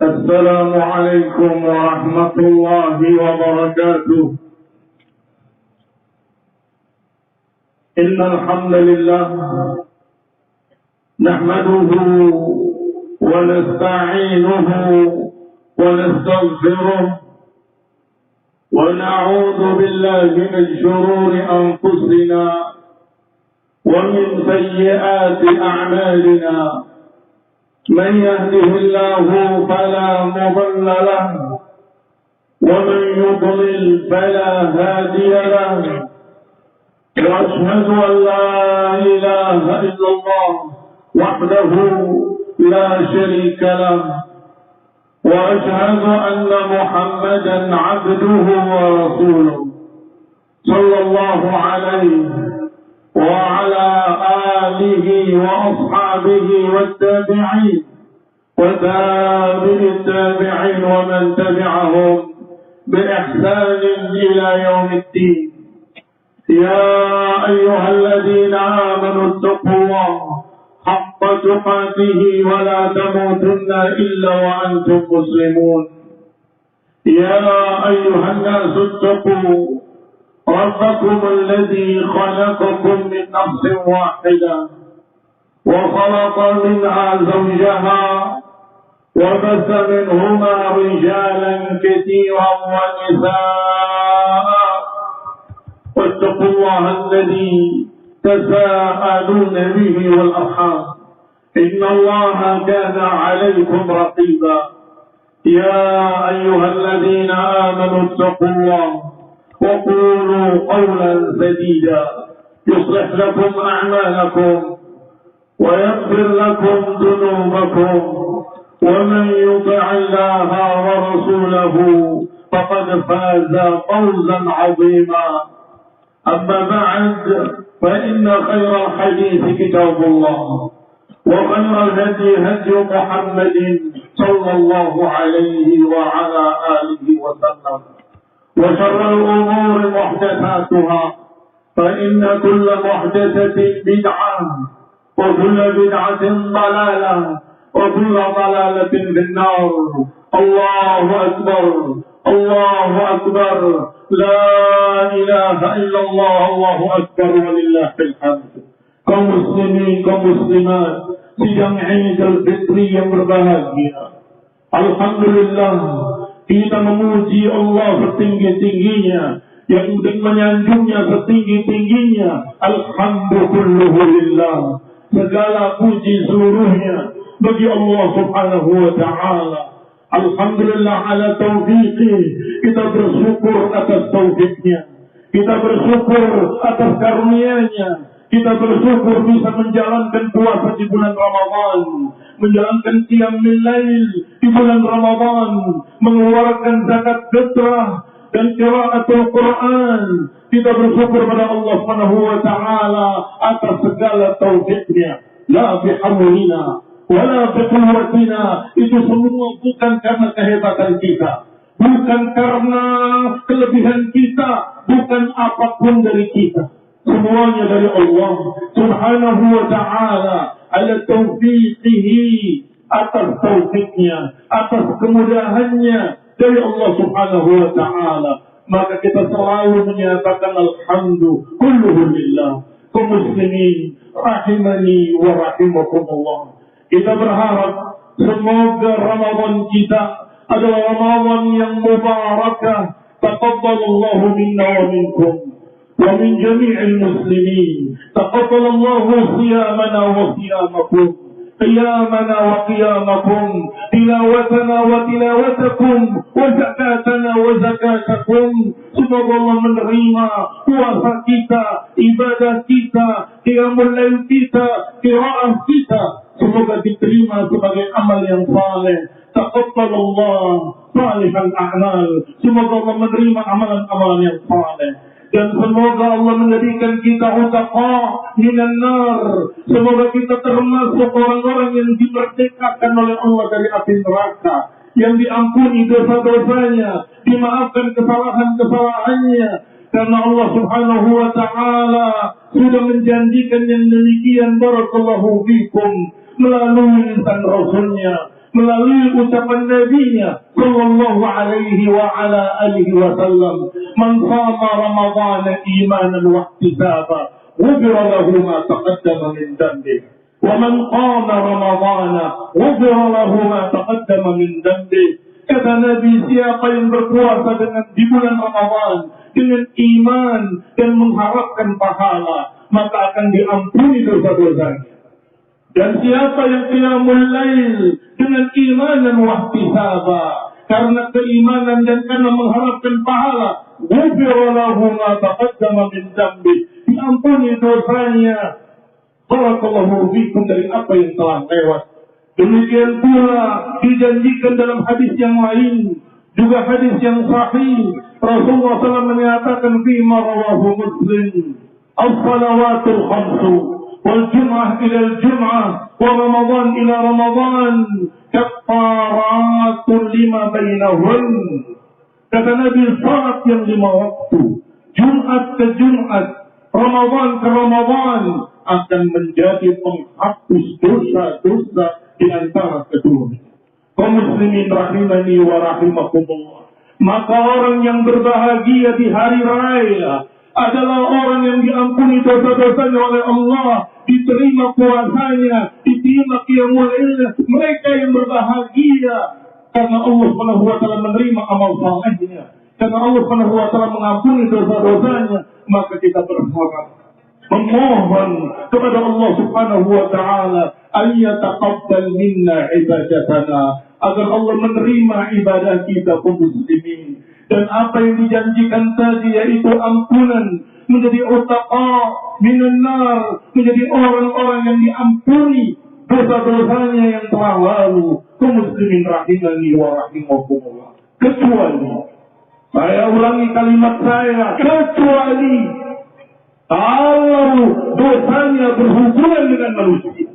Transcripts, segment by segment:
السلام عليكم ورحمة الله وبركاته. إن الحمد لله نحمده ونستعينه ونستغفره ونعوذ بالله من شرور أنفسنا ومن سيئات أعمالنا. من يهده الله فلا مضل له ومن يضلل فلا هادي له، وأشهد أن لا إله إلا الله وحده لا شريك له، وأشهد أن محمدا عبده ورسوله صلى الله عليه وعلى آله وأصحابه والتابعين وتابع التابعين ومن تبعهم بإحسان إلى يوم الدين. يا أيها الذين آمنوا اتقوا الله حق تقاته ولا تموتن إلا وأنتم مسلمون. يا أيها الناس اتقوا ربكم الذي خلقكم من نفس واحدة وخلق منها زوجها وبث منهما رجالا كثيرا ونساء، واتقوا الله الذي تساءلون به والأرحام إن الله كان عليكم رقيبا. يا أيها الذين آمنوا اتقوا الله وقولوا قولا سديدا يصلح لكم أعمالكم ويغفر لكم ذنوبكم، ومن يطع الله ورسوله فقد فاز فوزا عظيما. أما بعد، فإن خير الحديث كتاب الله، وخير الهدي هدي محمد صلى الله عليه وعلى آله وسلم، وشر الأمور محدثاتها، فإن كل محدثة بدعة وكل بدعة ضلالة وكل ضلالة في النار. الله أكبر الله أكبر، لا إله إلا الله، الله أكبر ولله الحمد. Kaum muslimin, kaum muslimat, sidang Idul Fitri yang berbahagia, alhamdulillah kita memuji Allah setinggi-tingginya, yang menyanjungnya setinggi-tingginya. Alhamdulillah, segala puji seluruhnya bagi Allah subhanahu wa ta'ala. Alhamdulillah ala taufiqi, kita bersyukur atas taufiknya, kita bersyukur atas karunia-Nya, kita bersyukur bisa menjalankan puasa di bulan Ramadan, menjalankan qiyamul lail di bulan Ramadan, mengeluarkan zakat fitrah dan qiraatul Quran. Kita bersyukur pada Allah Subhanahu wa taala atas segala taufiknya. La bi haulina wala bi quwwatina, itu semua bukan karena kehebatan kita, bukan karena kelebihan kita, bukan apapun dari kita. Semuanya dari Allah Subhanahu wa ta'ala, ala taufiqihi, atas taufiknya, atas kemudahannya dari Allah Subhanahu wa ta'ala. Maka kita selalu menyatakan alhamdulillah kulluhu lillah. Kaum muslimin rahimani wa rahimakumullah, kita berharap semoga Ramadan kita adalah Ramadan yang mubarakah. Taqabbalallahu minna wa minkum ومن جميع المسلمين. تقبل الله صيامنا وصيامكم، قيامنا وقيامكم، تلاوتنا وتلاوتكم، وزكاتنا وزكاتكم. Semoga Allah menerima puasa kita, ibadah kita, qiyamul lail kita, qiraah kita. Semoga diterima sebagai amal yang saleh. Taqabbalallah salihal a'mal. Semoga Allah menerima amalan-amalan yang saleh. Dan semoga Allah menjadikan kita utaqa minan nar. Semoga kita termasuk orang-orang yang dimerdekakan oleh Allah dari api neraka, yang diampuni dosa-dosanya, dimaafkan kesalahan-kesalahannya. Karena Allah Subhanahu wa ta'ala sudah menjanjikan yang demikian. Barakallahu fikum, melalui insan Rasulnya, melalui ucapan Nabi-Nya sallallahu alaihi wa ala alihi wasallam, "Man shama Ramadhana imanan wa ihtisaban, ghufira lahu ma taqaddama min dhanbihi. Wa man qama Ramadhana, ghufira lahu ma taqaddama min dhanbihi." Kata Nabi, siapa yang berpuasa di bulan Ramadan dengan iman dan mengharapkan pahala, maka akan diampuni dosa-dosanya. Dan siapa yang qiyamul lail dengan iman dan wahtisaba, karena keimanan dan karena mengharapkan pahala, ghufira lahu ma taqaddama min dhanbi, diampuni dosanya. Barakallahu fikum dari apa yang telah lewat. Demikian pula dijanjikan dalam hadis yang lain, juga hadis yang sahih, Rasulullah SAW menyatakan fima rawahu Muslim, as-salawatul khamsu والجمعة إلى الجمعة ورمضان إلى رمضان كفارات لما بينهن. Kata Nabi, salat yang 5 waktu, Jumat ke Jumat, Ramadan ke Ramadan, akan menjadi penghapus dosa-dosa di antara keduanya. Kaum muslimin rahimani wa rahimakumullah. Maka orang yang berbahagia di hari raya adalah orang yang diampuni dosa-dosanya oleh Allah, diterima puasanya, diterima qiyamul lailnya. Mereka yang berbahagia karena Allah Subhanahu wa taala menerima amal salehnya, karena Allah Subhanahu wa taala mengampuni dosa-dosanya. Maka kita berharap, memohon kepada Allah Subhanahu wa taala ayyataqabbal minna ibadatana, agar Allah menerima ibadah kita kaum muslimin. Dan apa yang dijanjikan tadi, yaitu ampunan, menjadi utaqa minan nar, menjadi orang-orang yang diampuni dosa-dosanya yang telah lalu. Kaum muslimin rahimani wa rahimakumullah. Kecuali, saya ulangi kalimat saya, kecuali kalau dosanya berhubungan dengan manusia,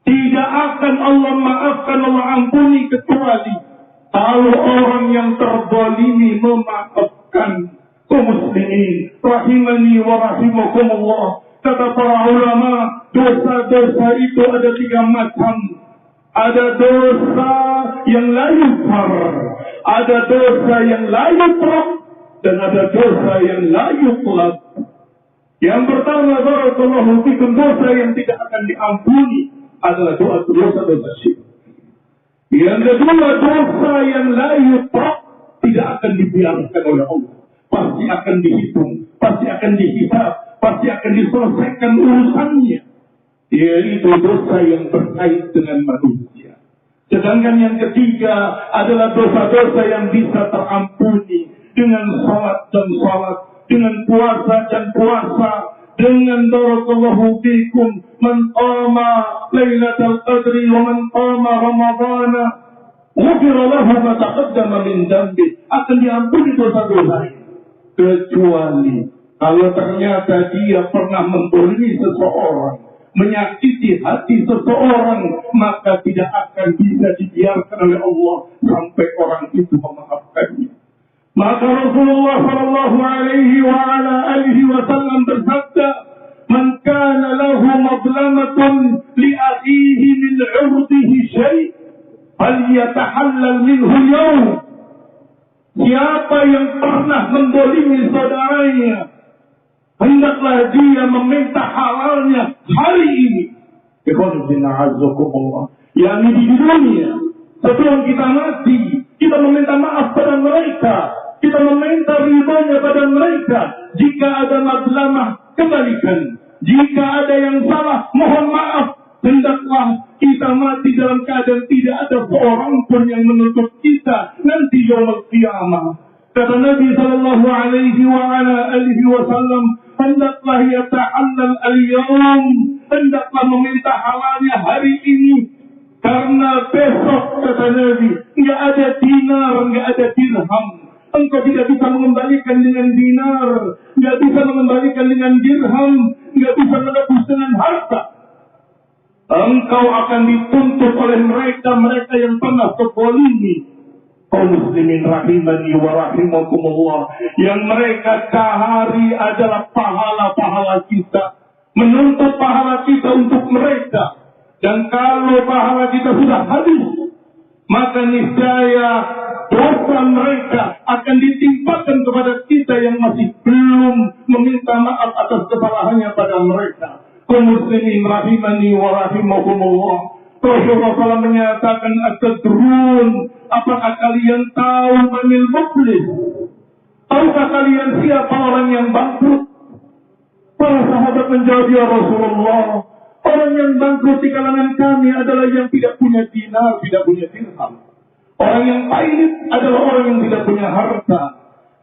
tidak akan Allah maafkan, Allah ampuni, kecuali kalau orang yang terzalimi memaafkan. Kaum muslimin rahimani wa rahimakumullah. Kata para ulama, dosa-dosa itu ada 3 macam. Ada dosa yang la yufar, ada dosa yang la yutraf, dan ada dosa yang la yutlab. Yang pertama, barakallahu fikum, dosa yang tidak akan diampuni adalah dosa-dosa syirik. Yang kedua, dosa yang la yutraf, tidak akan dibiarkan oleh Allah. Pasti akan dihitung, pasti akan dihisab, pasti akan diselesaikan urusannya. Yaitu dosa yang berkait dengan manusia. Sedangkan yang ketiga adalah dosa-dosa yang bisa terampuni dengan salat dan salat, dengan puasa dan puasa, dengan barakallahu fikum man qama lailatul qadri wa man qama ramadhana ghufira lahu ma taqaddama min dhanbi, akan diampuni dosa-dosanya. Kecuali kalau ternyata dia pernah menzalimi seseorang, menyakiti hati seseorang, maka tidak akan bisa dibiarkan oleh Allah sampai orang itu memaafkannya. Maka Rasulullah sallallahu alaihi wa ala alihi wasallam bersabda, "Man kana lahu madlamatun li akhihi min 'urdihi syai', falyatahallal minhu al-yawm." Siapa yang pernah mendolimi saudaranya, hendaklah dia meminta halalnya hari ini. Yang di dunia, sebelum kita mati, kita meminta maaf pada mereka, kita meminta ridhonya pada mereka. Jika ada madlamah, kembalikan. Jika ada yang salah, mohon maaf. Hendaklah kita mati dalam keadaan tidak ada seorang pun yang menuntut kita nanti yaumul qiyamah. Kata Nabi sallallahu alaihi wa ala alihi wasallam, hendaklah yata'allal al-yawm, hendaklah meminta halalnya hari ini, karena besok, kata Nabi, enggak ada dinar, enggak ada dirham. Engkau tidak bisa mengembalikan dengan dinar, enggak bisa mengembalikan dengan dirham, enggak bisa menebus dengan harta. Engkau akan dituntut oleh mereka yang pernah terzalimi. Kaum muslimin rahimani wa rahimakumullah, yang mereka cari adalah pahala-pahala kita, menuntut pahala kita untuk mereka. Dan kalau pahala kita sudah habis, maka niscaya dosa mereka akan ditimpakan kepada kita yang masih belum meminta maaf atas kesalahannya pada mereka. Kaum muslimin rahimani wa rahimakumullah. Rasulullah SAW menyatakan, atadrun, apakah kalian tahu manil muflis? Tahukah kalian siapa orang yang bangkrut? Para sahabat menjawab, ya Rasulullah, orang yang bangkrut di kalangan kami adalah yang tidak punya dinar, tidak punya dirham. Orang yang pailit adalah orang yang tidak punya harta.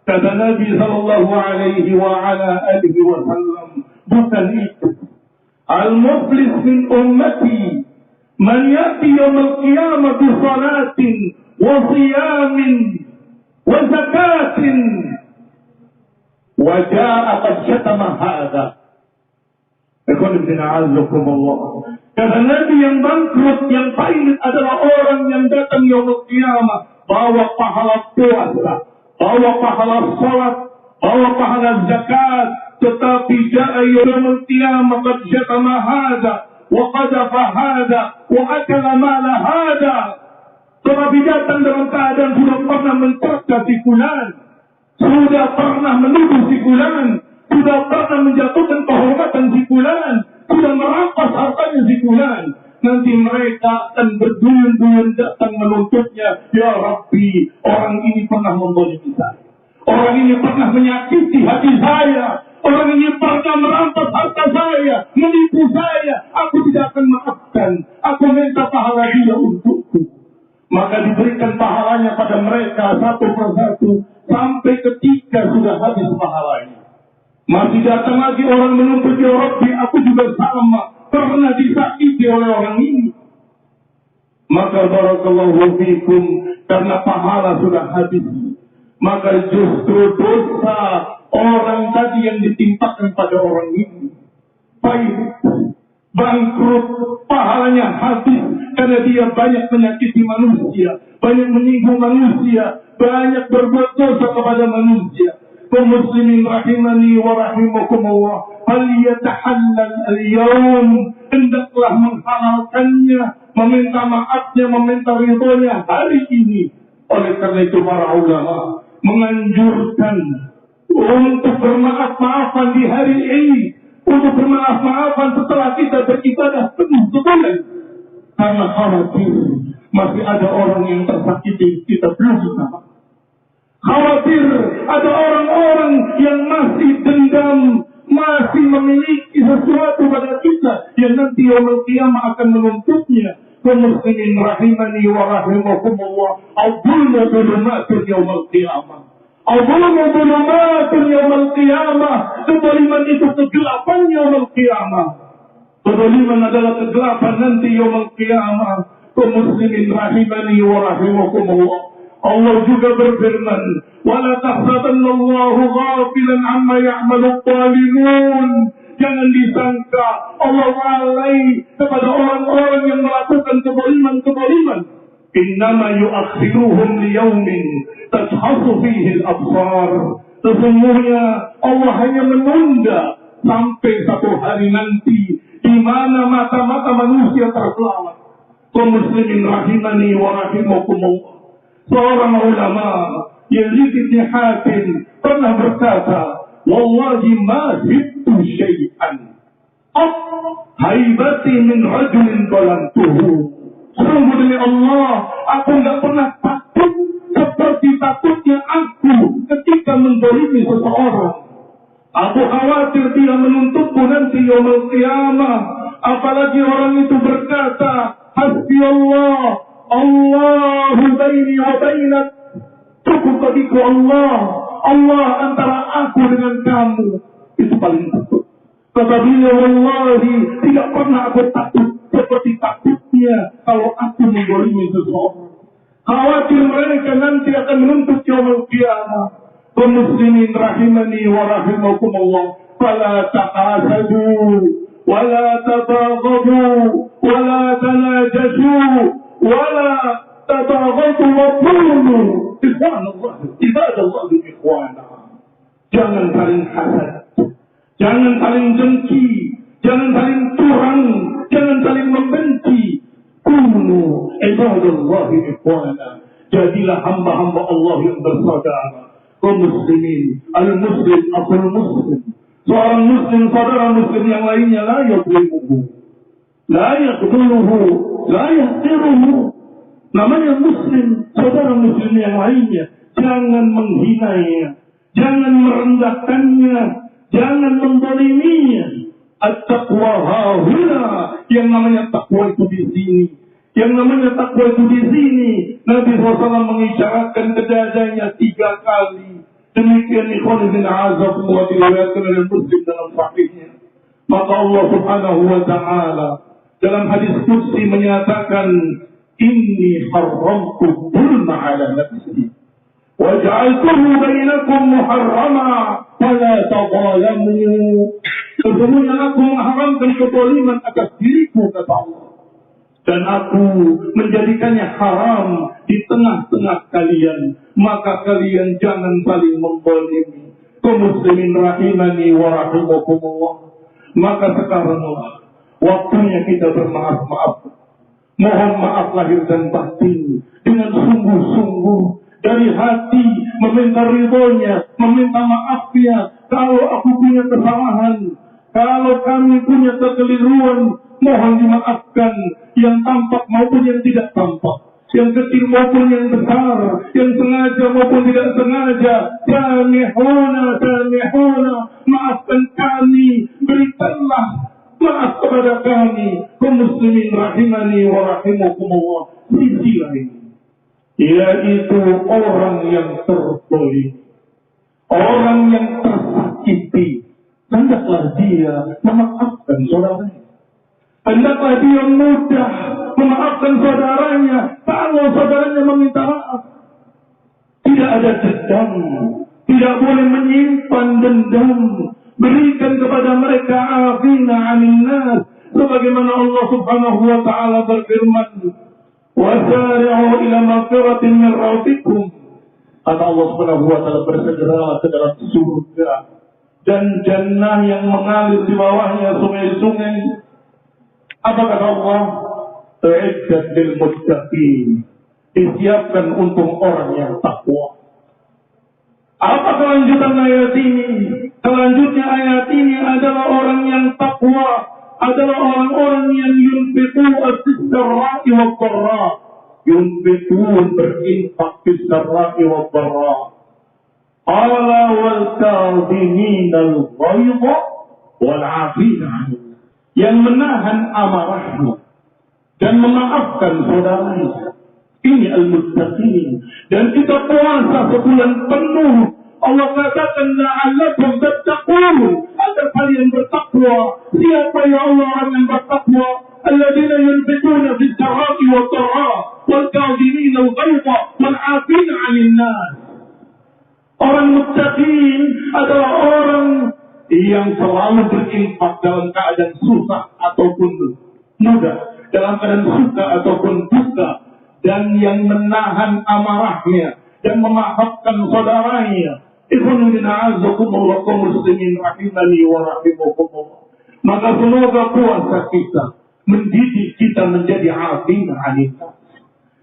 Kata Nabi sallallahu alaihi wa ala alihi wasallam, bukan itu. Al-muflis min ummati man yati yaumil qiyamah bi salatin wa siyamin wa zakatin wa jaa'a qad syatama hadza. Ikhwan ibn a'azzakumullah. Kata Nabi, yang bangkrut, yang pahit adalah orang yang datang yaumul qiyamah bawa pahala puasa, bawa pahala salat, bawa pahala zakat, tetapi ja'a yaumul qiyamah qad syatama hadza wa qadhafa hadza wa akala mala hadza. Tetapi datang dalam keadaan sudah pernah mencerca si fulan, sudah pernah menuduh si fulan, sudah pernah menjatuhkan kehormatan si fulan, sudah merampas hartanya si fulan. Nanti mereka akan berduyun-duyun datang menuntutnya, ya Rabbi, orang ini pernah membolimi saya, orang ini pernah menyakiti hati saya, orang ini pernah merampas harta saya, menipu saya, aku tidak akan maafkan, aku minta pahala dia untukku. Maka diberikan pahalanya pada mereka satu persatu sampai ketika sudah habis pahalanya. Masih datang lagi orang menuntut, ya Rabbi, aku juga sama, pernah disakiti oleh orang ini. Maka barakallahu fikum, karena pahala sudah habis, maka justru dosa orang tadi yang ditimpakan pada orang ini, baik bangkrut, pahalanya habis karena dia banyak menyakiti manusia, banyak menyinggung manusia, banyak berbuat dosa kepada manusia. Kaum muslimin rahimani wa rahimakumullah, hal yatahallal al-yawm, hendaklah menghalalkannya, meminta maafnya, meminta ridhonya hari ini. Oleh karena itu para ulama menganjurkan untuk bermaaf-maafan di hari ini, untuk bermaaf-maafan setelah kita beribadah penuh sebulan. Karena khawatir masih ada orang yang tersakiti, kita belum sama. Khawatir ada orang-orang yang masih dendam, masih memiliki sesuatu pada kita yang nanti yaumul qiyamah akan menuntutnya. Kaum muslimin rahimani wa rahimakumullah, al-dhulmu dhulumatun yaumul qiyamah. Al-dhulmu dhulumatun yaumul qiyamah. Kezaliman itu kegelapan yaumul qiyamah. Kezaliman adalah kegelapan nanti yaumul qiyamah. Kaum muslimin rahimani wa rahimakumullah, Allah juga berfirman, وَلَا تَحْسَبَنَّ اللَّهُ غَافِلًا عَمَّا يَعْمَلُ الظَّالِمُونَ. Jangan disangka Allah lalai kepada orang-orang yang melakukan kezaliman-kezaliman. Innama yu'akhiruhum liyaumin tashkhasu fihi al-absar. Sesungguhnya Allah hanya menunda sampai satu hari nanti di mana mata-mata manusia terselawat. Kaum muslimin rahimani wa rahimakumullah. Seorang ulama Yazid bin Hatim pernah berkata, wallahi ma hibtu syai'an haibati min rajulin balantuhu. Sungguh demi Allah, aku enggak pernah takut seperti takutnya aku ketika menzalimi seseorang. Aku khawatir dia menuntutku nanti yaumul qiyamah. Apalagi orang itu berkata, hasbi Allah, Allahu baini wa bainak. Cukup bagiku Allah, Allah antara aku dengan kamu. Itu paling takut. Kata beliau, wallahi tidak pernah aku takut seperti takutnya kalau aku menzalimi seseorang. Khawatir mereka nanti akan menuntut yaumul qiyamah. Kaum muslimin rahimani wa rahimakumullah, fala tahasadu wala tabaghadu wala tanajashu wala tabaghadu wa qulu ikhwanallah ibadallah ikhwana. Jangan saling hasad, jangan saling dengki, jangan saling curang, jangan saling membenci. Kunu ibadallahi ikhwana. Jadilah hamba-hamba Allah yang bersaudara. Kaum muslimin, al-muslim akhul muslim. Seorang muslim, saudara muslim yang lainnya la yadlimuhu, la yaqtuluhu, la yahtiruhu. Namanya muslim, saudara muslim yang lainnya. Jangan menghinanya, jangan merendahkannya, jangan menzaliminya. At-taqwa hahuna, yang namanya takwa itu di sini. Yang namanya takwa itu di sini. Nabi SAW mengisyaratkan ke dadanya 3 kali. Demikian ikhwan bin azakumullah diriwayatkan oleh Muslim dalam sahihnya. Maka Allah Subhanahu wa taala dalam hadis qudsi menyatakan, inni haramtu dzulma ala nafsi wa ja'altuhu bainakum muharrama fala tadhalamu. Sesungguhnya aku mengharamkan kezaliman atas diriku, kata Allah, dan aku menjadikannya haram di tengah-tengah kalian, maka kalian jangan saling menzalimi. Kaum muslimin rahimani wa rahimakumullah. Maka sekaranglah waktunya kita bermaaf-maaf. Mohon maaf lahir dan batin dengan sungguh-sungguh dari hati, meminta ridhonya, meminta maafnya. Kalau aku punya kesalahan, kalau kami punya kekeliruan, mohon dimaafkan, yang tampak maupun yang tidak tampak, yang kecil maupun yang besar, yang sengaja maupun tidak sengaja. Samihuna, maafkan kami, berikanlah maaf kepada kami. Kaum muslimin rahimani wa rahimakumullah. Sisi lain, yaitu orang yang tertolong, orang yang tersakiti, hendaklah dia memaafkan saudaranya. Hendaklah dia mudah memaafkan saudaranya kalau saudaranya meminta maaf. Tidak ada dendam, tidak boleh menyimpan dendam. Berikan kepada mereka afina 'anil nas, sebagaimana Allah Subhanahu wa taala berfirman, wasari'u ila maghfiratin min rabbikum. Kata Allah Subhanahu wa taala, bersegeralah ke dalam surga dan jannah yang mengalir di bawahnya sungai-sungai. Apa kata Allah? U'iddat lil muttaqin, disiapkan untuk orang yang takwa. Apa kelanjutan ayat ini? Kelanjutnya ayat ini adalah orang yang takwa, adalah orang-orang yang yunfiqu as-sirra'i wad-dharra. Yunfiqun, berinfak bis-sirra'i wad-dharra. Qala wal kadhimina al-ghayza wal 'afina 'anil, yang menahan amarahnya dan memaafkan saudaranya. Ini al-muttaqin. Dan kita puasa sebulan penuh. Allah katakan la'allakum tattaqun, agar kalian bertakwa. Siapa ya Allah orang yang bertakwa? Alladzina yunfiquna bis-sarra'i wad-dharra wal kadhimina al-ghayza wal 'afina 'anil nas. Orang muttaqin adalah orang yang selalu berinfak dalam keadaan susah ataupun mudah, dalam keadaan suka ataupun duka, dan yang menahan amarahnya dan memaafkan saudaranya. Ikhwan bin a'azzakumullah, kaum muslimin rahimani wa rahimakumullah. Maka semoga puasa kita mendidik kita menjadi afin 'anil nas,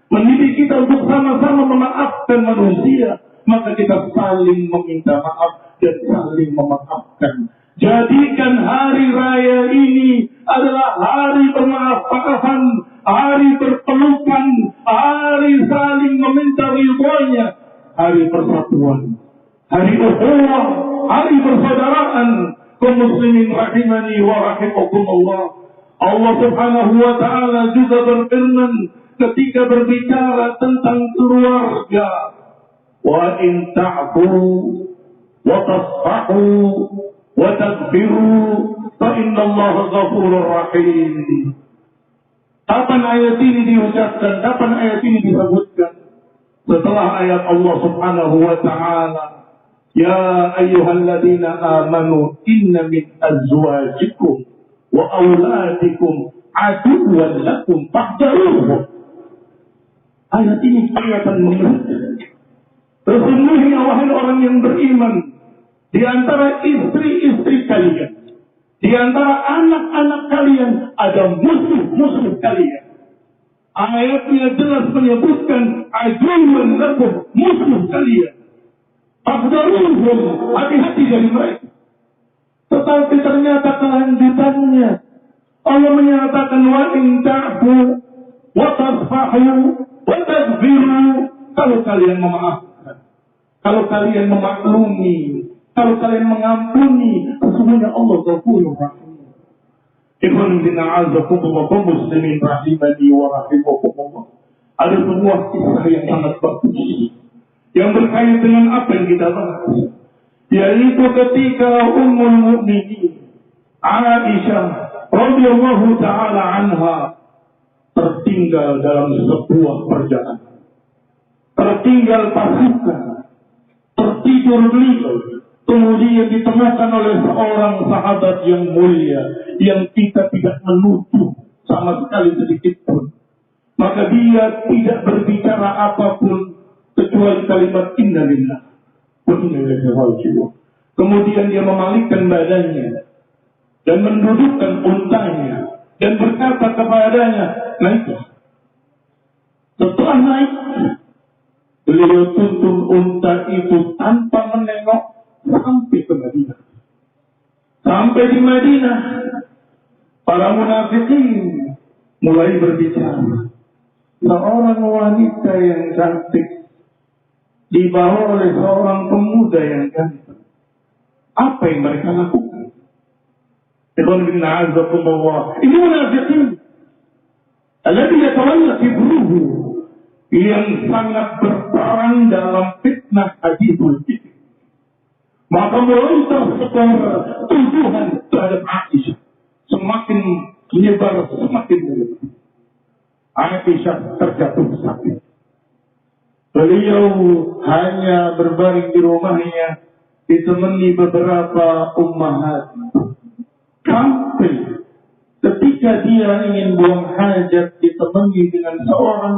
mendidik kita untuk sama-sama memaafkan manusia. Maka kita saling meminta maaf dan saling memaafkan. Jadikan hari raya ini adalah hari bermaaf-maafan, hari berpelukan, hari saling meminta ridhonya, hari persatuan, hari ukhuwah, hari persaudaraan. Kaum muslimin rahimani wa rahimakumullah. Allah Subhanahu wa taala juga berfirman ketika berbicara tentang keluarga, wa in ta'fu wa tasfahu wa taghfiru fa innallaha ghafurur rahim. Kapan ayat ini diucapkan? Kapan ayat ini disebutkan? Setelah ayat Allah Subhanahu wa ta'ala, ya ayyuhalladzina amanu inna min azwajikum wa auladikum aduwwan lakum fahdharuhum. Ayat ini kelihatan mengerikan. Sesungguhnya wahai orang yang beriman, di antara istri-istri kalian, di antara anak-anak kalian ada musuh-musuh kalian. Ayatnya jelas menyebutkan aduan lakum, musuh kalian. Fahdaruhum, hati-hati dari mereka. Tetapi ternyata kelanjutannya Allah menyatakan wa in ta'fu wa tasfahu wa tadbiru, kalau kalian memaafkan, kalau kalian memaklumi, kalau kalian mengampuni, sesungguhnya Allah Ghafurur Rahim. Ibn bin a'azakumullah wa muslimin rahimani wa rahimakumullah. Ada sebuah kisah yang sangat bagus yang berkait dengan apa yang kita bahas, yaitu ketika Ummul Mukminin Aisyah radhiyallahu taala anha tertinggal dalam sebuah perjalanan, tertinggal pasukan, tertidur beliau. Kemudian ditemukan oleh seorang sahabat yang mulia yang kita tidak menuduh sama sekali sedikit pun. Maka dia tidak berbicara apapun kecuali kalimat inna lillah wa inna ilaihi raji'un. Kemudian dia memalingkan badannya dan mendudukkan untanya dan berkata kepadanya, naiklah. Setelah naik, beliau tuntun unta itu tanpa menengok sampai ke Madinah. Sampai di Madinah, para munafikin mulai berbicara. Seorang wanita yang cantik dibawa oleh seorang pemuda yang ganteng. Apa yang mereka lakukan? Ini munafikin. Alladhi yatawalla kibruhu, yang sangat berperan dalam fitnah hadithul fikr. Maka mulai tersebar tuduhan terhadap Aisyah. Semakin menyebar, semakin menyebar. Aisyah terjatuh sakit. Beliau hanya berbaring di rumahnya, ditemani beberapa ummahat. Sampai ketika dia ingin buang hajat, ditemani dengan seorang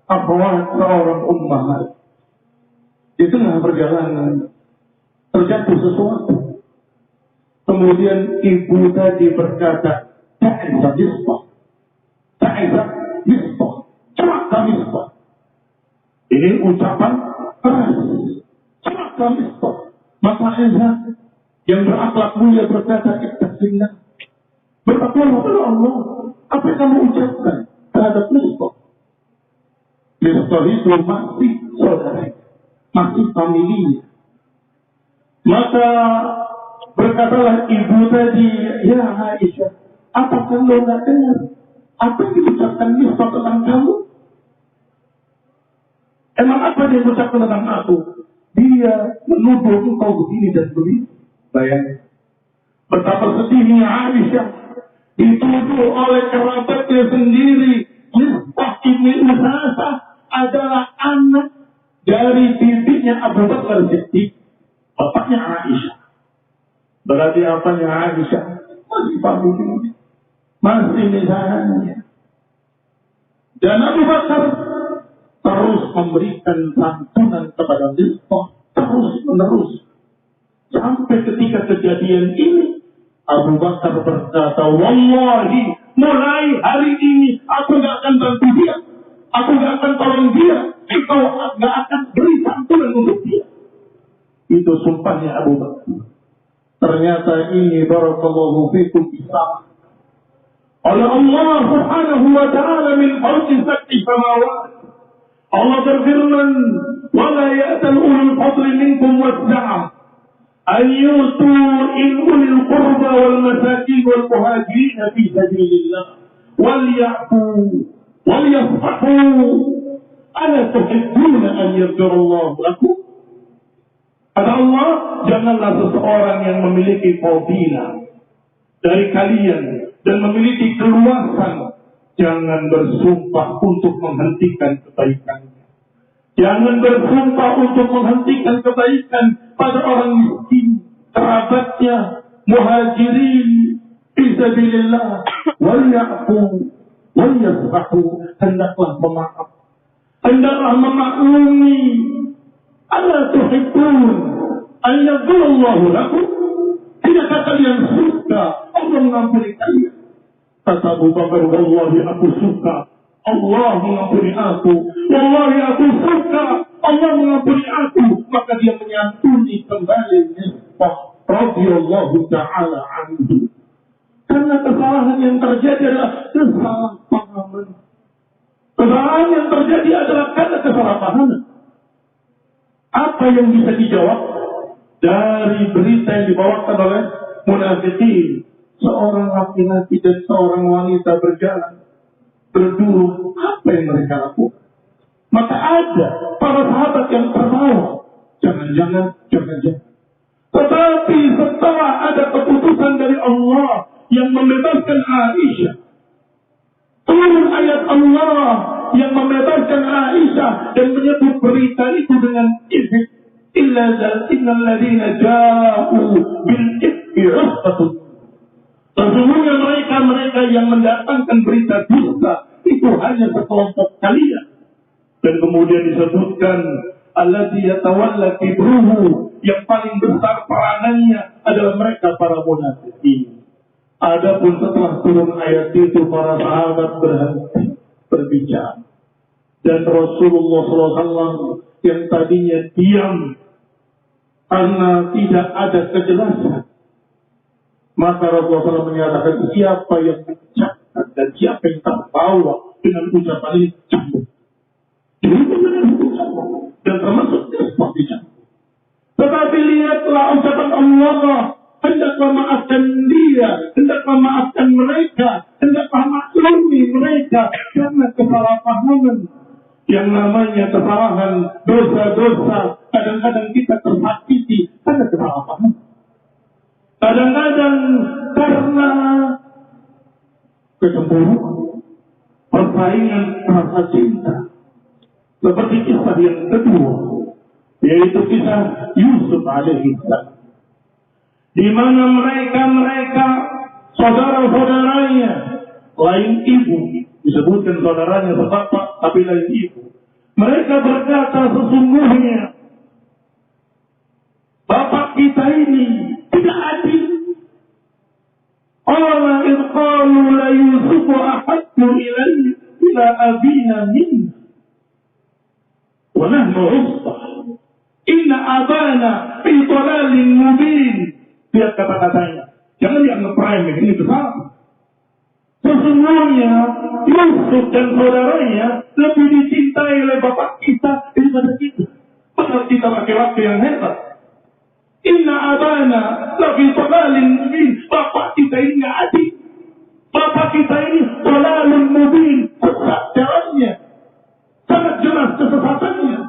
akhwat, seorang ummahat. Di tengah perjalanan terjatuh sesuatu. Kemudian ibu tadi berkata, ta'isa misbah, ta'isa misbah, celaka misbah. Ini ucapan keras, celaka misbah. Maka Aisyah yang berakhlak mulia berkata, ittaqillah, bertakwalah kepada Allah. Apa yang kamu ucapkan terhadap misbah? Misbah itu masih saudara, masih familinya. Maka berkatalah ibu tadi, ya Aisyah, apakah lo tidak dengar apa yang diucapkan Misbah tentang kamu? Emang apa yang diucapkan tentang aku? Dia menuduh engkau begini dan begini. Bayangkan betapa sedihnya Aisyah dituduh oleh kerabatnya sendiri. Misbah ibni Usasah adalah anak dari bibinya Abu Bakar Siddiq, bapaknya Aisyah. Berarti apanya Aisyah? Masih familia, masih misalnya. Dan Abu Bakar terus memberikan santunan kepada Misbah, terus menerus. Sampai ketika kejadian ini, Abu Bakar berkata, wallahi, mulai hari ini aku gak akan bantu dia, aku gak akan tolong dia, engkau gak akan beri santunan untuk dia. Itu sumpahnya Abu Bakar. Ternyata ini barakallahu fikum bisa oleh Allah subhanahu wa ta'ala min fawqi sab'i samawat. Allah berfirman, wala ya'tal ulul fadli minkum was'a'ah an yutu in ulil qurba wal masakin wal muhajirin fi sabilillah wal ya'fu wal yasfahu ala tuhibbuna an yaghfirallahu lakum. Kata Allah, janganlah seseorang yang memiliki fadilah dari kalian dan memiliki keluasan, jangan bersumpah untuk menghentikan kebaikannya. Jangan bersumpah untuk menghentikan kebaikan pada orang miskin, kerabatnya, muhajirin, fisabilillah, wal ya'fu, wal yasfahu, hendaklah memaaf, hendaklah memaklumi. Ala tuhibbun an yaghfirallahu lakum, tidakkah kalian suka Allah mengampuni kalian? Kata Abu Bakar, wallahi aku suka Allah mengampuni aku. Wallahi aku suka Allah mengampuni aku. Maka dia menyantuni kembali Misbah radhiyallahu ta'ala anhu. Karena kesalahan yang terjadi adalah kesalahpahaman. Kesalahan yang terjadi adalah karena kesalahpahaman. Apa yang bisa dijawab dari berita yang dibawakan oleh munafikin? Seorang laki-laki dan seorang wanita berjalan berdua, apa yang mereka lakukan? Maka ada para sahabat yang tertawa. Jangan-jangan. Tetapi setelah ada keputusan dari Allah yang membebaskan Aisyah, turun ayat Allah yang membebaskan Aisyah dan menyebut berita itu dengan ifk. Innal ladzina ja'u bil ifki usbatun. Sesungguhnya mereka yang mendatangkan berita dusta itu hanya sekelompok kalian. Dan kemudian disebutkan alladzi yatawalla kibruhu, yang paling besar peranannya adalah mereka para munafikin. Adapun setelah turun ayat itu para sahabat berhenti berbicara. Dan Rasulullah SAW yang tadinya diam karena tidak ada kejelasan, maka Rasulullah SAW menyatakan siapa yang mengucapkan dan siapa yang terbawa dengan ucapan ini cambuk. Dan termasuk seperti cambuk. Tetapi lihatlah ucapan Allah, hendaklah maafkan dia, hendaklah maafkan mereka, hendaklah maklumi mereka karena kesalahpahaman. Yang namanya kesalahan, dosa-dosa, kadang-kadang kita tersakiti karena kesalahpahaman. Kadang-kadang karena kecemburuan, persaingan rasa cinta. Seperti kisah yang kedua, yaitu kisah Yusuf alaihissalam, di mana mereka saudara-saudaranya, lain ibu, disebutkan saudaranya sebapak, tapi lain ibu. Mereka berkata sesungguhnya bapak kita ini tidak adil. Allah qalu la Yusufu ahabbu ila abina minna wa nahnu usbah inna abana fi dhalalin mubin. Lihat kata-katanya, jangan dianggap remeh, ini besar. Sesungguhnya Yusuf dan saudaranya lebih dicintai oleh bapak kita daripada kita. Padahal kita laki-laki yang hebat. Inna abana lafi dhalalin mubin. Bapak kita ini nggak adil. Bapak kita ini dhalalun mubin, sesat jalannya, sangat jelas kesesatannya.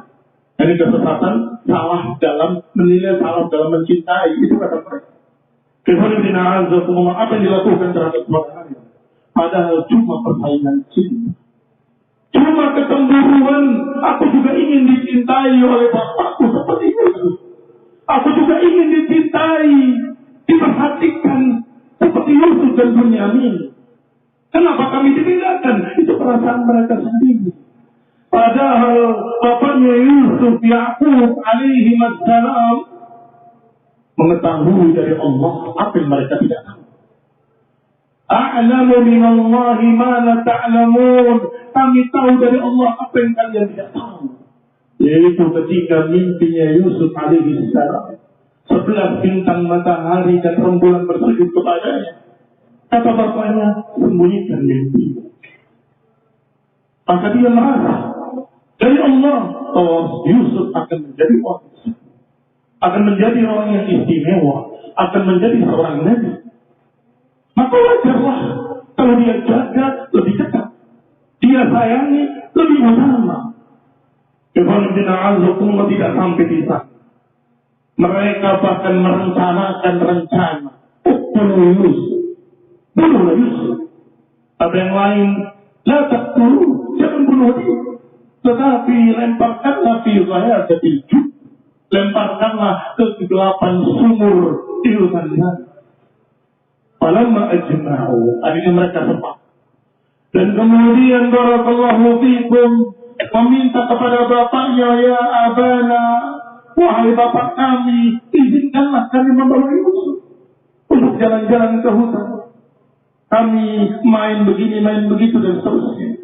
Jadi kesesatan salah dalam menilai, salah dalam mencintai, itu kata mereka. Apa yang dilakukan terhadap saudaranya? Padahal cuma persaingan cinta, cuma kecemburuan. Aku juga ingin dicintai oleh bapakku seperti itu. Aku juga ingin dicintai, diperhatikan seperti Yusuf dan Bunyamin. Kenapa kami dibedakan? Itu perasaan mereka sendiri. Padahal bapaknya Yusuf, Ya'qub alaihi wassalam, mengetahui dari Allah apa yang mereka tidak tahu. A'lamu minallahi ma la ta'lamun. Kami tahu dari Allah apa yang kalian tidak tahu. Yaitu ketika mimpinya Yusuf alaihi salam, 11 bintang matahari dan rembulan bersujud kepadanya. Kata bapaknya, sembunyikan mimpi. Maka dia merasa dari Allah bahwa Yusuf akan menjadi orang, akan menjadi orang yang istimewa, akan menjadi seorang nabi. Maka wajarlah kalau dia jaga lebih dekat, dia sayangi lebih utama. Kemudian tidak sampai di sana. Mereka bahkan merencanakan rencana bunuh Yusuf. Ada yang lain, la taqtulu, jangan bunuh dia. Tetapi lemparkanlah fi ghayatil jub, lemparkanlah ke kegelapan sumur di hutan sana. Falamma ajma'u, akhirnya mereka sepakat. Dan kemudian barakallahu fikum, meminta kepada bapaknya, ya abana, wahai bapak kami, izinkanlah kami membawa Yusuf untuk jalan-jalan ke hutan. Kami main begini, main begitu, dan seterusnya.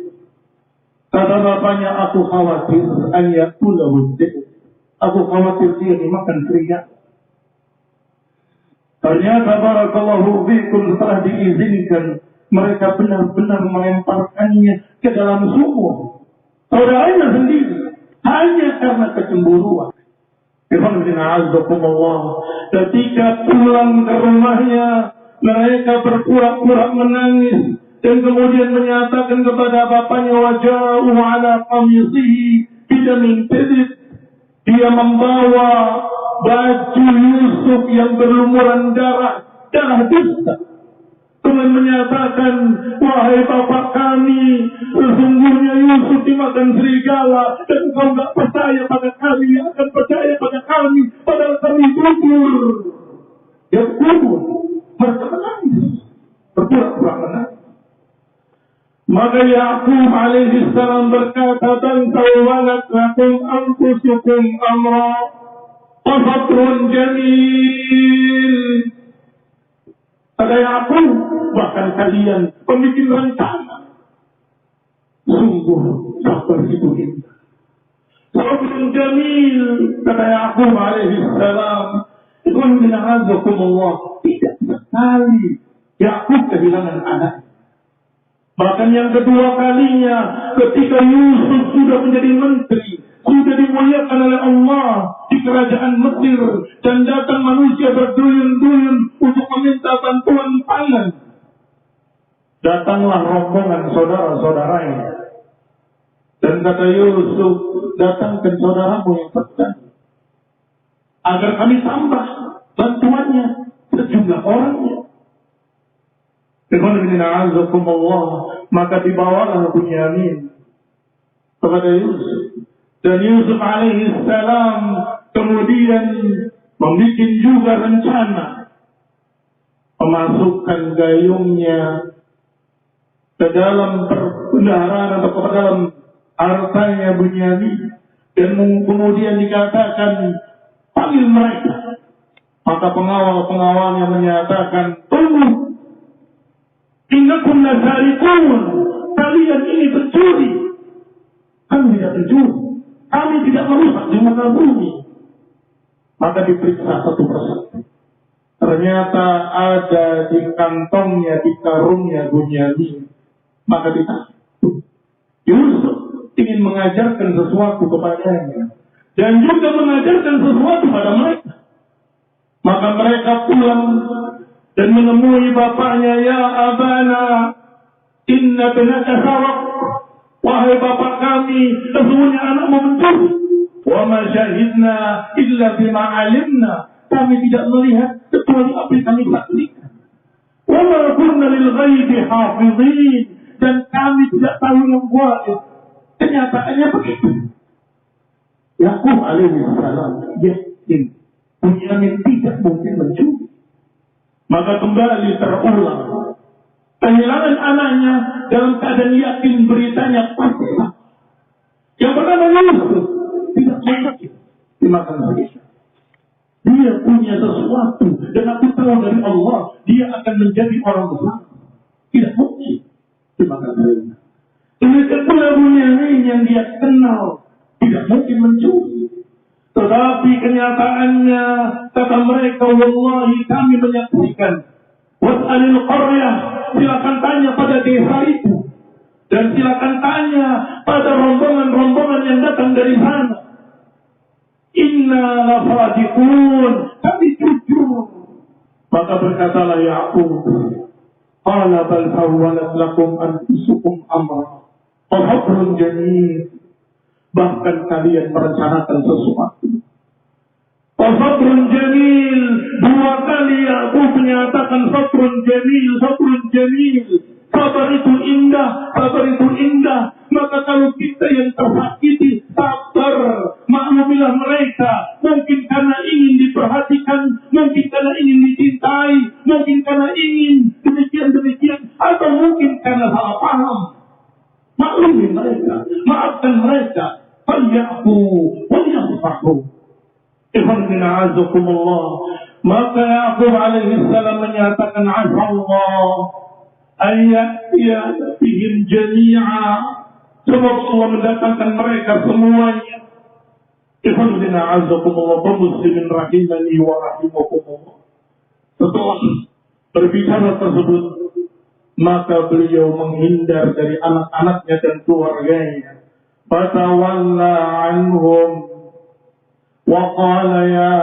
Kata bapaknya, aku khawatir an yakulahu dzib. Aku khawatir dia dimakan serigala. Ternyata barakallahu fikum setelah diizinkan, mereka benar-benar melemparkannya ke dalam sumur. Saudaranya sendiri, hanya karena kecemburuan. Ketika pulang ke rumahnya, mereka berpura-pura menangis dan kemudian menyatakan kepada bapaknya, waja'u ala qamisihi bidamin kadhib. Dia membawa baju Yusuf yang berlumuran darah dusta. Kemudian menyatakan, wahai bapak kami, sesungguhnya Yusuf dimakan serigala dan kau tidak percaya pada kami, akan percaya pada kami, padahal kami jujur. Ya kubur, mereka menangis, berpura-pura menangis. Maka Ya'qub alaihi salam berkata, dan sawwalat lakum anfusukum amra wa sabrun jamil. Kata Ya'qub, bahkan kalian membuat rencana. Sungguh sabar itu indah. Sabrun jamil, kata Ya'qub alaihi salam. Ikhwan min a'azakumullah, tidak sekali Ya'qub kehilangan anak. Bahkan yang kedua kalinya, ketika Yusuf sudah menjadi menteri, sudah dimuliakan oleh Allah di kerajaan Mesir, dan datang manusia berduyun-duyun untuk meminta bantuan pangan. Datanglah rombongan saudara-saudaranya. Dan kata Yusuf, datangkan saudaramu yang sedang, agar kami tambah bantuannya sejumlah orangnya. Maka dibawalah Bunyamin kepada Yusuf, dan Yusuf alaihi salam kemudian membuat juga rencana memasukkan gayungnya ke dalam perbendaharaan atau ke dalam hartanya Bunyamin, dan kemudian dikatakan panggil mereka. Maka pengawal-pengawalnya menyatakan, tunggu, innakum lasariqun, kalian ini pencuri. Kami tidak pencuri, kami tidak merusak di muka bumi. Maka diperiksa satu persatu. Ternyata ada di kantongnya, di karungnya Bunyamin. Maka ditanya, Yusuf ingin mengajarkan sesuatu kepadanya, dan juga mengajarkan sesuatu pada mereka. Maka mereka pulang dan menemui bapaknya, ya abana, inna binaka saraq. Wahai bapak kami, sesungguhnya anakmu mencuri. Wa ma syahidna illa bima alimna. Kami tidak melihat kecuali apa yang kami saksikan. Wa ma kunna lil ghaibi hafizin. Dan kami tidak tahu yang gaib. Kenyataannya begitu. Ya'qub alaihi salam yakin Bunyamin tidak mungkin mencuri. Maka kembali terulang. Kehilangan anaknya dalam keadaan yakin beritanya pasti. Yang pertama Yusuf tidak mungkin dimakan serigala. Dia punya sesuatu dan aku tahu dari Allah dia akan menjadi orang besar. Tidak mungkin dimakan serigala. Demikian pula Bunyamin yang dia kenal tidak mungkin mencuri. Tetapi kenyataannya, kata mereka, wallahi kami menyaksikan. Was'alil qaryah, silakan tanya pada desa itu. Dan silakan tanya pada rombongan-rombongan yang datang dari sana. Inna lafadiqun, kami jujur. Maka berkatalah Ya'qub, qala bal sawwalat lakum anfusukum amra wa sabrun jamil. Bahkan kalian merencanakan sesuatu. Sabrun jamil. Dua kali Ya'qub menyatakan sabrun jamil, sabrun jamil. Sabar itu indah, sabar itu indah. Maka kalau kita yang tersakiti, sabar. Maklumilah mereka. Mungkin karena ingin diperhatikan, mungkin karena ingin dicintai, mungkin karena ingin demikian-demikian, atau mungkin karena salah paham. Maklumi mereka, maafkan mereka. Falyaku walyasfahu. Ikhwanina azakumullah. Maka Ya'qub alaihi salam menyatakan, asallah ayyatiya bihim jami'a Semoga Allah mendatangkan mereka semuanya. Ikhwanina azakumullah wa muslimin rahimani wa rahimakumullah. Setelah berbicara tersebut, maka beliau menghindar dari anak-anaknya dan keluarganya. Fatawalla anhum wa qala ya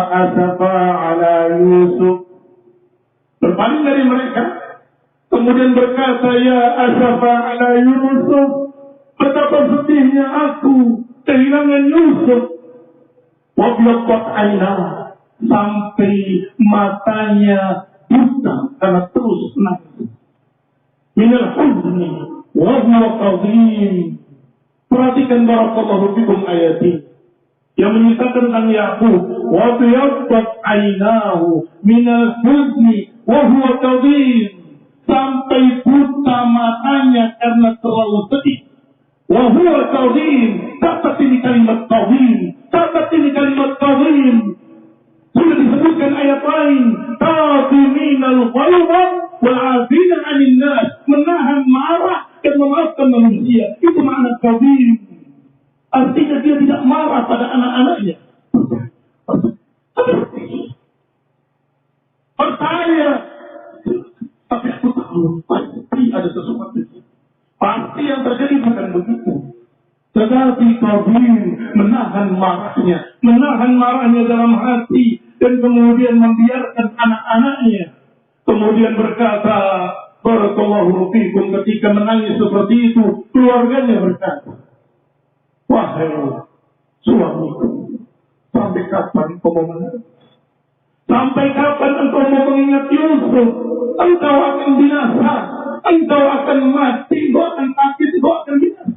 asafa ala Yusuf. Berpaling dari mereka, kemudian berkata, ya asafa ala Yusuf, betapa sedihnya aku kehilangan Yusuf. Wabyaqat aina, sampai matanya buta karena terus nangis. Minal huzni wa huwa qadhim. Perhatikan barakallahu fikum ayat ini yang menceritakan tentang Yakub. Wabyaqat ainahu minal huzni wa huwa qadhim, sampai buta matanya karena terlalu sedih. Wa huwa qadhim, catat ini kalimat qadhim, catat ini kalimat qadhim. Sudah disebutkan ayat lain, qadhiminal ghaidha wal 'afina 'anil nas, menahan marah dan memaafkan manusia. Itu makna qadhim. Artinya dia tidak marah pada anak-anaknya. Percaya, tapi aku tahu pasti ada sesuatu. Pasti yang terjadi bukan begitu. Tetapi qadhim, menahan marahnya dalam hati, dan kemudian membiarkan anak-anaknya. Kemudian berkata, barakallahu fikum, ketika menangis seperti itu, keluarganya berkata, wahai suamiku, sampai kapan kau mau menangis? Sampai kapan engkau mau mengingat Yusuf? Engkau akan binasa, engkau akan mati, engkau akan sakit, engkau akan binasa.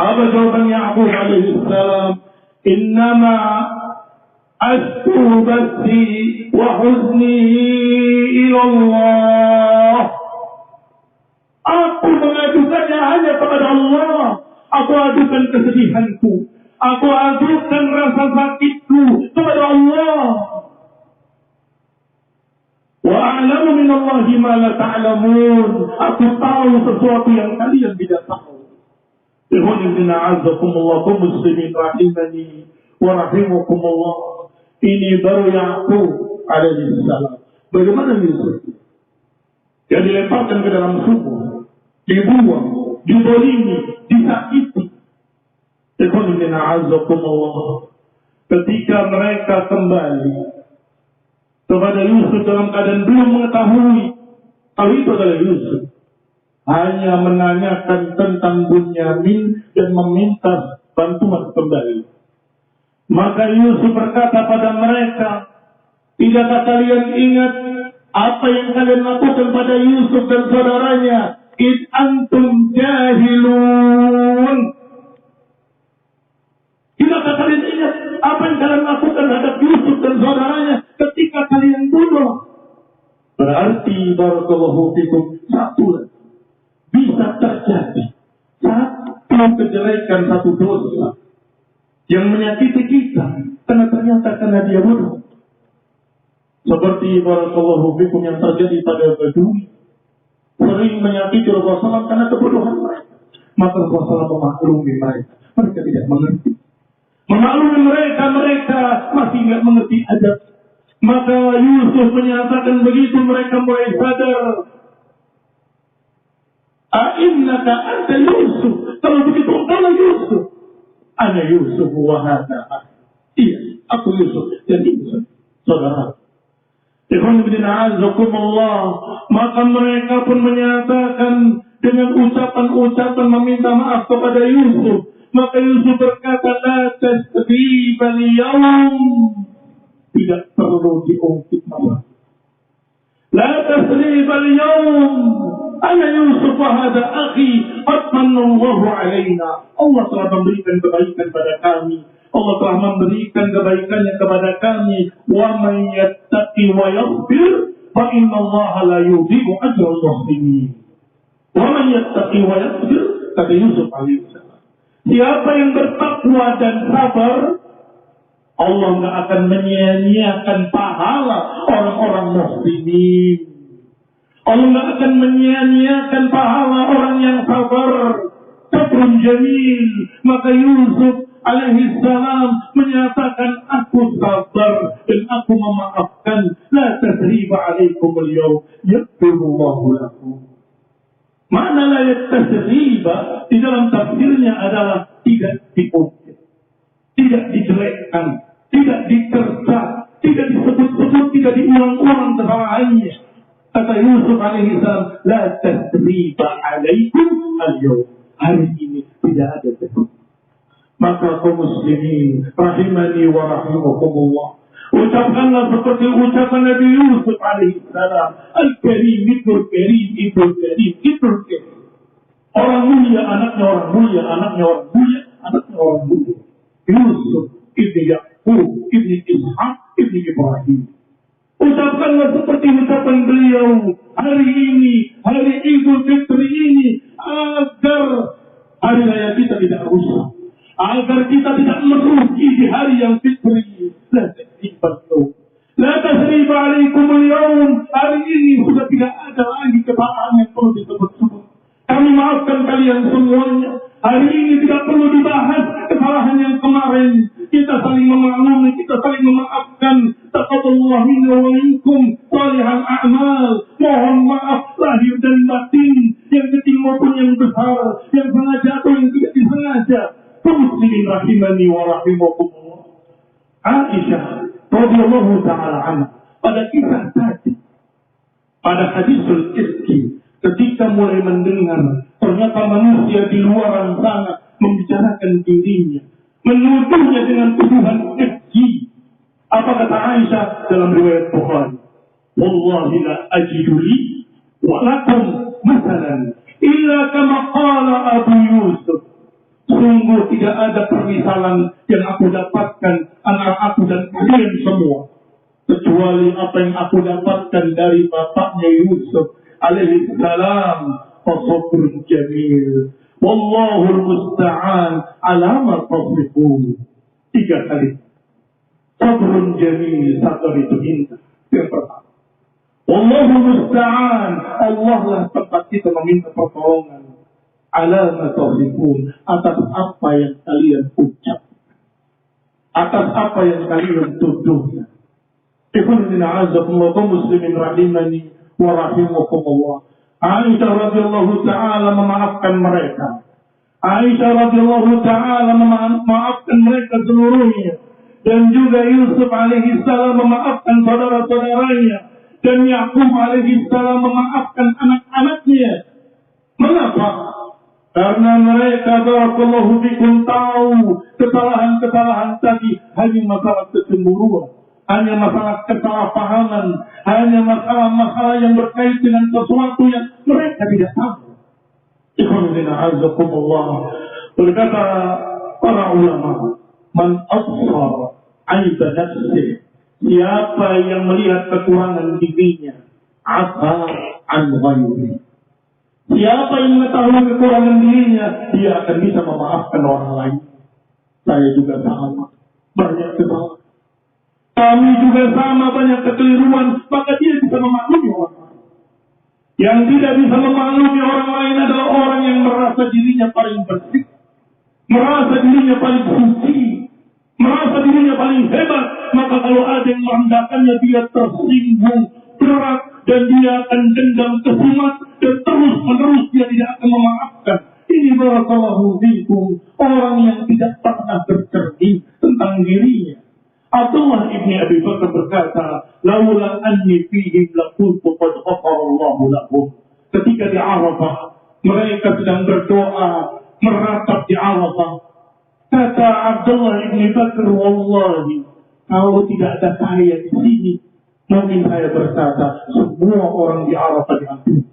Apa jawaban Ya'qub alaihi salam? Innama ashku bathi wa huzni ila Allah. Aku mengadukannya hanya kepada Allah. Aku adukan kesedihanku, aku adukan rasa sakitku kepada Allah. Wa a'lamu minallahi ma la ta'lamun. Aku tahu sesuatu yang kalian tidak tahu. Ikhwanina a'azzakumullah wa muslimin rahimani wa rahimakumullah. Ini baru Yakub alaihi salam. Bagaimana Yusuf? Yang dilemparkan ke dalam sumur, dibuang, dibolimi, disakiti. Ikhwanina a'azzakumullah. Ketika mereka kembali kepada Yusuf dalam keadaan belum mengetahui kalau itu adalah Yusuf, hanya menanyakan tentang Bunyamin dan meminta bantuan kembali. Maka Yusuf berkata pada mereka, tidakkah kalian ingat apa yang kalian lakukan pada Yusuf dan saudaranya? Id antum jahilun. Tidakkah kalian ingat apa yang kalian lakukan terhadap Yusuf dan saudaranya ketika kalian bodoh? Berarti barakallahu fikum, satu bisa terjadi satu kejelekan, satu dosa yang menyakiti kita karena dia bodoh. Seperti barakallahu fikum yang terjadi pada Badui, sering menyakiti Rasulullah SAW karena kebodohan mereka. Maka Rasulullah SAW memaklumi mereka. Mereka tidak mengerti. Memaklumi mereka masih tidak mengerti adab. Maka Yusuf menyatakan begitu, mereka mulai sadar. A'innaka anta Yusuf. Kalau begitu engkaulah Yusuf. Ana Yusuf wa hadha. Iya, aku Yusuf dan Yusuf saudara. Maka mereka pun menyatakan dengan ucapan-ucapan meminta maaf kepada Yusuf. Maka Yusuf berkata, la tasribal yawm, tidak perlu diungkit maaf. La tasribal yawm, ana Yusuf wa hadha akhi, qad manallahu alaina. Allah telah memberikan kebaikan pada kami. Allah telah memberikan kebaikannya kepada kami. Wa man yattaqi wa yaghfir fa innallaha la yudhi'u ajral muhsinin. Wa man yattaqi wa yaghfir, kata Yusuf alaihi salam, siapa yang bertakwa dan sabar, Allah enggak akan menyia-nyiakan pahala orang-orang muhsinin. Allah enggak akan menyia-nyiakan pahala orang yang sabar. Sabrun jamil. Maka Yusuf alaihi salam menyatakan, aku sabar dan aku memaafkan. La tasriba alaikum al-yawm yaghfirullahu lakum. Mana la tasriba di dalam tafsirnya adalah tidak diungkit, tidak dijelekkan, tidak diterca, tidak disebut-sebut, tidak diulang-ulang kesalahannya. Kata Yusuf alaihi salam, la tasriba alaikum al-yawm. Hari ini tidak ada sebut. Maka kaum muslimin rahimani wa rahimakumullah, ucapkanlah seperti ucapan Nabi Yusuf alaihi salam, al-karim ibnul karim ibnul karim ibnul karim. Orang mulia anaknya orang mulia, anaknya orang mulia, anaknya orang mulia. Yusuf ibni Yaqub ibni Ishaq ibni Ibrahim. Ucapkanlah seperti ucapan beliau hari ini, hari Idul Fitri ini, agar hari raya kita tidak rusak, agar kita tidak merugi di hari yang fitri. La tasriba alaikum al-yawm. Hari ini sudah tidak ada lagi kesalahan yang perlu disebut-sebut. Kami maafkan kalian semuanya. Hari ini tidak perlu dibahas kesalahan yang kemarin. Kita saling memaklumi, kita saling memaafkan. Taqabbalallahu minna wa minkum salihal a'mal. Mohon maaf lahir dan batin, yang kecil maupun yang besar, yang sengaja atau yang tidak disengaja. Muslimin rahimani wa rahimakumullah. Aisyah radhiyallahu ta'ala anha pada kisah tadi, pada hadisul ifki, ketika mulai mendengar ternyata manusia di luar sana membicarakan dirinya, menuduhnya dengan tuduhan keji. Apa kata Aisyah dalam riwayat Bukhari? Wallahi la ajidu li wa lakum masalan illa kama qala Abu Yusuf. Sungguh tidak ada permisalan yang aku dapatkan antara aku dan kalian semua, kecuali apa yang aku dapatkan dari bapaknya Yusuf alaihi salam. Fasabrun jamil wallahul musta'an ala ma tasifun. 3 kali sabrun jamil, sabar itu indah. Yang pertama, wallahul musta'an, Allah lah tempat kita meminta pertolongan. Ala ma tasifun, atas apa yang kalian ucap, atas apa yang kalian tuduh. Ikhwanina azakumullah muslimin rahimani wa rahimakumullah. Aisyah radhiyallahu ta'ala memaafkan mereka. Aisyah radhiyallahu ta'ala memaafkan mereka seluruhnya. Dan juga Yusuf alaihi salam memaafkan saudara-saudaranya. Dan Yaqub alaihi salam memaafkan anak-anaknya. Mengapa? Karena mereka barakallahu bikum tahu kesalahan-kesalahan tadi hanya masalah kecemburuan, hanya masalah kesalahpahaman, hanya masalah-masalah yang berkait dengan sesuatu yang mereka tidak tahu. Ikhwanina azakumullah. Berkata para ulama, man absara aiba nafsih, siapa yang melihat kekurangan dirinya, afa an ghairi. Siapa yang mengetahui kekurangan dirinya, dia akan bisa memaafkan orang lain. Saya juga sama, banyak kesalahan. Kami juga sama, banyak kekeliruan, maka dia bisa memaklumi orang lain. Yang tidak bisa memaklumi orang lain adalah orang yang merasa dirinya paling bersih, merasa dirinya paling suci, merasa dirinya paling hebat. Maka kalau ada yang merendahkannya, dia tersinggung berat dan dia akan dendam kesumat dan terus-menerus dia tidak akan memaafkan. Ini barakallahu fikum, orang yang tidak pernah bercermin tentang dirinya. Abdullah ibni Abi Bakar berkata, laula anni fihim laqultu qad ghafarallahu lahum. Ketika di Arafah, mereka sedang berdoa, meratap di Arafah. Kata Abdullah ibni Bakar, wallahi, kalau tidak ada saya di sini, mungkin saya berkata, semua orang di Arafah diampuni.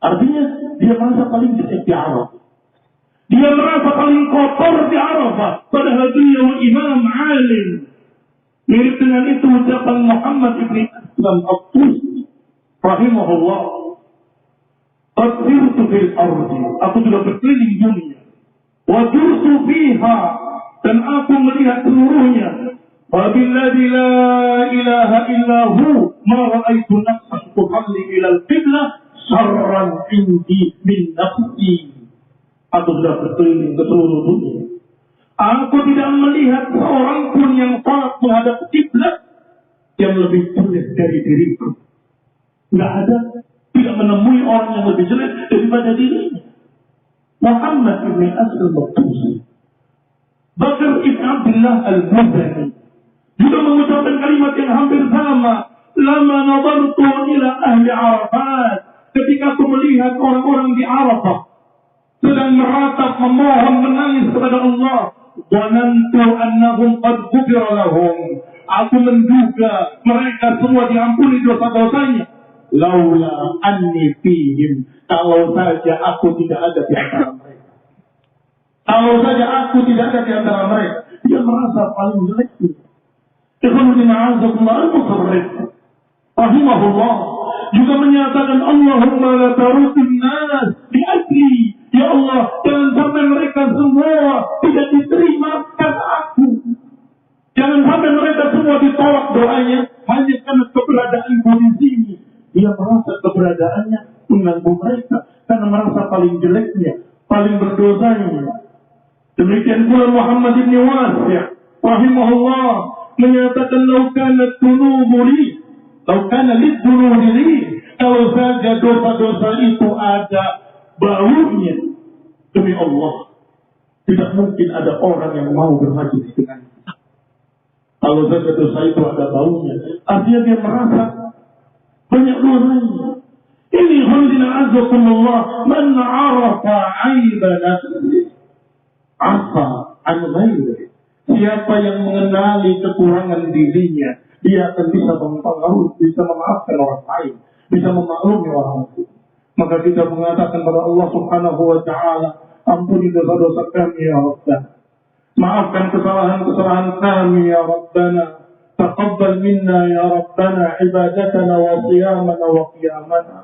Artinya, dia merasa paling jelek di Arafah. Dia merasa paling kotor di Arafah. Padahal beliau imam alim. Mirip dengan itu ucapan Muhammad ibn Aslam Al-Tusi rahimahullah. Qadfirtu fil ardi. Aku sudah berkeliling dunia. Wajurtu fiha. Dan aku melihat seluruhnya. Wabilladzi la ilaha illahu ma ra'aitu nafsan tuhalli ilal qiblah syarran indi min nafsi. atau sudah berkeliling ke seluruh dunia. Aku tidak melihat seorang pun yang salat menghadap kiblat yang lebih jelek dari diriku. Nggak ada, tidak menemui orang yang lebih jelek daripada dirinya. Muhammad ibn al-Maktusi, Bakar ibn Abdullah al-Muzani juga mengucapkan kalimat yang hampir sama. Lama nadartu ila ahli Arafat, ketika aku melihat orang-orang di Arafah sedang meratap, memohon, menangis kepada Allah, dhanantu annahum qad ghufira lahum, aku menduga mereka semua diampuni dosa-dosanya. Laula anni fihim, kalau saja aku tidak ada di antara mereka. Kalau saja aku tidak ada di antara mereka. Dia merasa paling jelek. Ikhwanuddin a'azakumullah al-Mutarrif rahimahullah juga menyatakan, Allahumma la tarudun nas bi ajli, ya Allah, jangan sampai mereka semua tidak diterima karena aku. Jangan sampai mereka semua ditolak doanya hanya karena keberadaanku di sini. Dia merasa keberadaannya mengganggu mereka karena merasa paling jeleknya, paling berdosanya. Demikian pula Muhammad ibn Wasi' rahimahullah menyatakan, lau kana lidzunubi li, kalau saja dosa-dosa itu ada baunya, demi Allah tidak mungkin ada orang yang mau bermajlis dengan kita. Kalau saja dosa itu ada baunya, artinya dia merasa banyak dosanya. Ini khamdina azakumullah, man arafa aiba nafsi afa an ghairi. Siapa yang mengenali kekurangan dirinya, dia akan bisa mempengaruhi, bisa memaafkan orang lain, bisa memaklumi orang lain. Maka kita mengatakan kepada Allah Subhanahu wa Ta'ala, ampuni dosa-dosa kami ya Rabbana, maafkan kesalahan-kesalahan kami ya Rabbana, taqabbal minna ya Rabbana ibadatana wa siyamana wa qiyamana.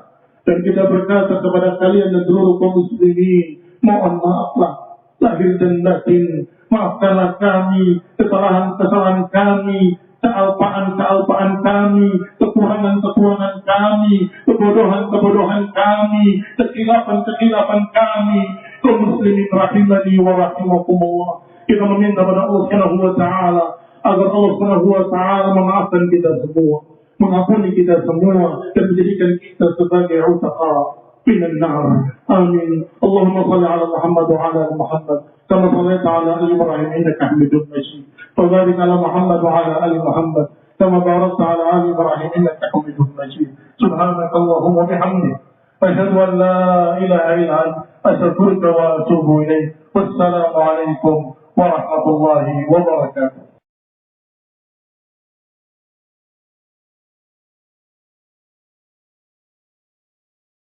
Dan kita berkata kepada kalian dan seluruh kaum muslimin, mohon maaflah lahir dan batin, maafkanlah kami kesalahan-kesalahan kami, kealpaan-kealpaan kami, kekurangan-kekurangan kami, kebodohan-kebodohan kami, kekhilafan-kekhilafan kami. Kaum muslimin rahimani wa rahimakumullah, kita meminta kepada Allah Subhanahu wa Ta'ala agar Allah Subhanahu wa Ta'ala memaafkan kita semua, mengampuni kita semua, dan menjadikan kita sebagai utaqaa minan nar. Amin. Allahumma salli ala Muhammad wa ala Muhammad kama sallaita ala ali Ibrahim innaka Hamidum Majid. وبارك على محمد وعلى آل محمد كما باركت على آل إبراهيم إنك حميد مجيد. سبحانك اللهم وبحمدك أشهد أن لا إله إلا أنت أستغفرك وأتوب إليك. والسلام عليكم ورحمة الله وبركاته.